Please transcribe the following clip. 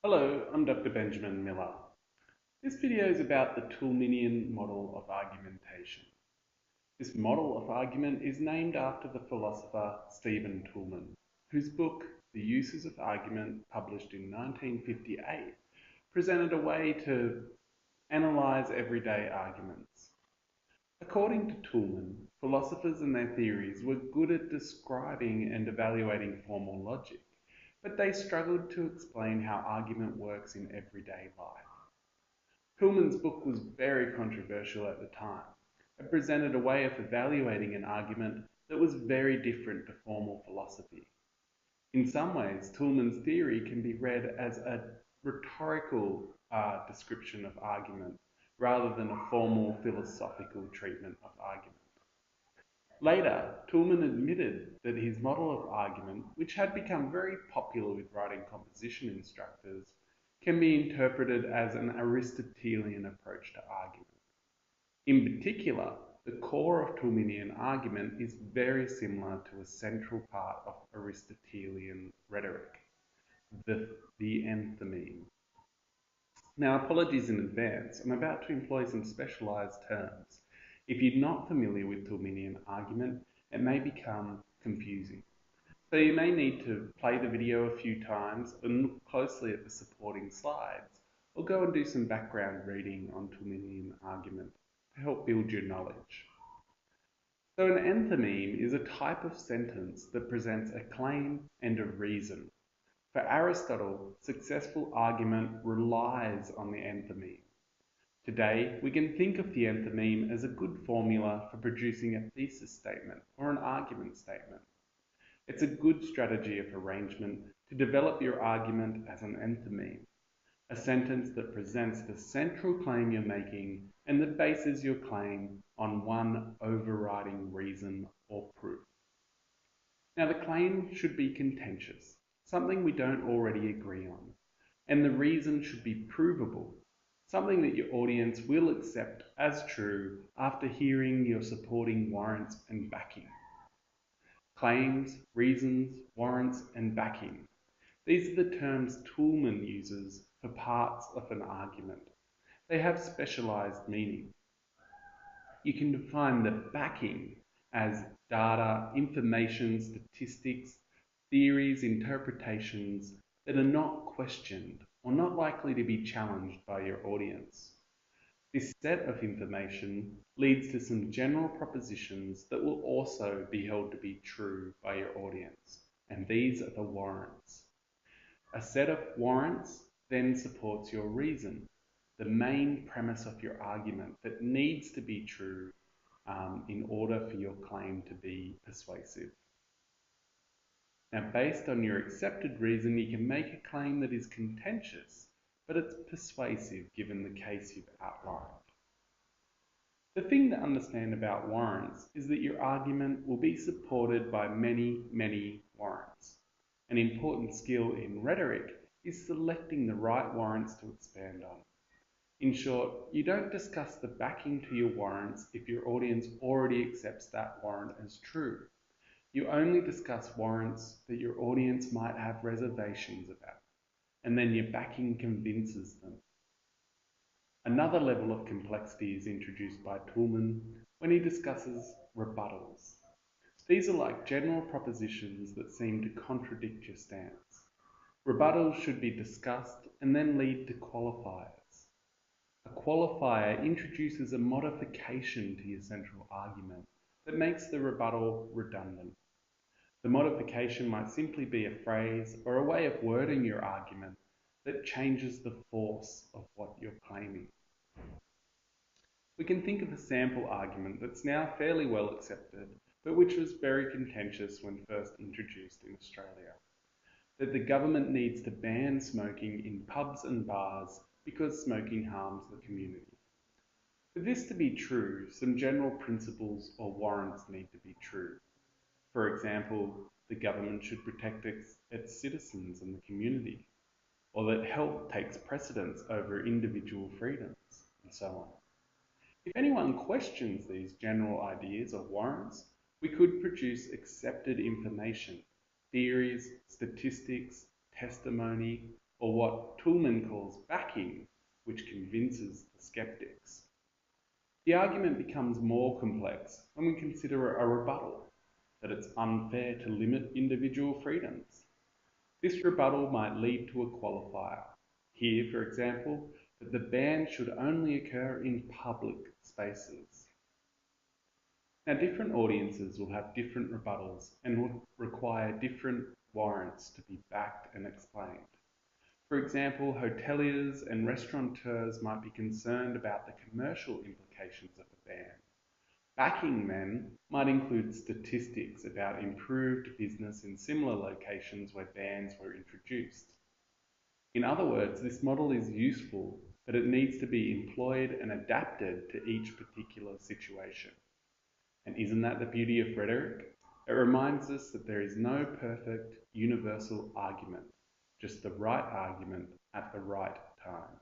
Hello, I'm Dr. Benjamin Miller. This video is about the Toulminian model of argumentation. This model of argument is named after the philosopher Stephen Toulmin, whose book, The Uses of Argument, published in 1958, presented a way to analyse everyday arguments. According to Toulmin, philosophers and their theories were good at describing and evaluating formal logic, but they struggled to explain how argument works in everyday life. Toulmin's book was very controversial at the time. It presented a way of evaluating an argument that was very different to formal philosophy. In some ways, Toulmin's theory can be read as a rhetorical description of argument rather than a formal philosophical treatment of argument. Later, Toulmin admitted that his model of argument, which had become very popular with writing composition instructors, can be interpreted as an Aristotelian approach to argument. In particular, the core of Toulminian argument is very similar to a central part of Aristotelian rhetoric, the enthymeme. Now, apologies in advance, I'm about to employ some specialised terms. If you're not familiar with Toulminian argument, it may become confusing. So you may need to play the video a few times and look closely at the supporting slides, or go and do some background reading on Toulminian argument to help build your knowledge. So an enthymeme is a type of sentence that presents a claim and a reason. For Aristotle, successful argument relies on the enthymeme. Today, we can think of the enthymeme as a good formula for producing a thesis statement or an argument statement. It's a good strategy of arrangement to develop your argument as an enthymeme, a sentence that presents the central claim you're making and that bases your claim on one overriding reason or proof. Now, the claim should be contentious, something we don't already agree on, and the reason should be provable, something that your audience will accept as true after hearing your supporting warrants and backing. Claims, reasons, warrants, and backing. These are the terms Toulmin uses for parts of an argument. They have specialised meaning. You can define the backing as data, information, statistics, theories, interpretations that are not questioned or not likely to be challenged by your audience. This set of information leads to some general propositions that will also be held to be true by your audience, and these are the warrants. A set of warrants then supports your reason, the main premise of your argument that needs to be true in order for your claim to be persuasive. Now, based on your accepted reason, you can make a claim that is contentious, but it's persuasive given the case you've outlined. The thing to understand about warrants is that your argument will be supported by many warrants. An important skill in rhetoric is selecting the right warrants to expand on. In short, you don't discuss the backing to your warrants if your audience already accepts that warrant as true. You only discuss warrants that your audience might have reservations about, and then your backing convinces them. Another level of complexity is introduced by Toulmin when he discusses rebuttals. These are like general propositions that seem to contradict your stance. Rebuttals should be discussed and then lead to qualifiers. A qualifier introduces a modification to your central argument that makes the rebuttal redundant. The modification might simply be a phrase or a way of wording your argument that changes the force of what you're claiming. We can think of a sample argument that's now fairly well accepted, but which was very contentious when first introduced in Australia. That the government needs to ban smoking in pubs and bars because smoking harms the community. For this to be true, some general principles or warrants need to be true. For example, the government should protect its citizens and the community, or that health takes precedence over individual freedoms, and so on. If anyone questions these general ideas or warrants, we could produce accepted information, theories, statistics, testimony, or what Toulmin calls backing, which convinces the skeptics. The argument becomes more complex when we consider a rebuttal, that it's unfair to limit individual freedoms. This rebuttal might lead to a qualifier. Here, for example, that the ban should only occur in public spaces. Now, different audiences will have different rebuttals and will require different warrants to be backed and explained. For example, hoteliers and restaurateurs might be concerned about the commercial implications of the ban. Backing men might include statistics about improved business in similar locations where bans were introduced. In other words, this model is useful, but it needs to be employed and adapted to each particular situation. And isn't that the beauty of rhetoric? It reminds us that there is no perfect universal argument, just the right argument at the right time.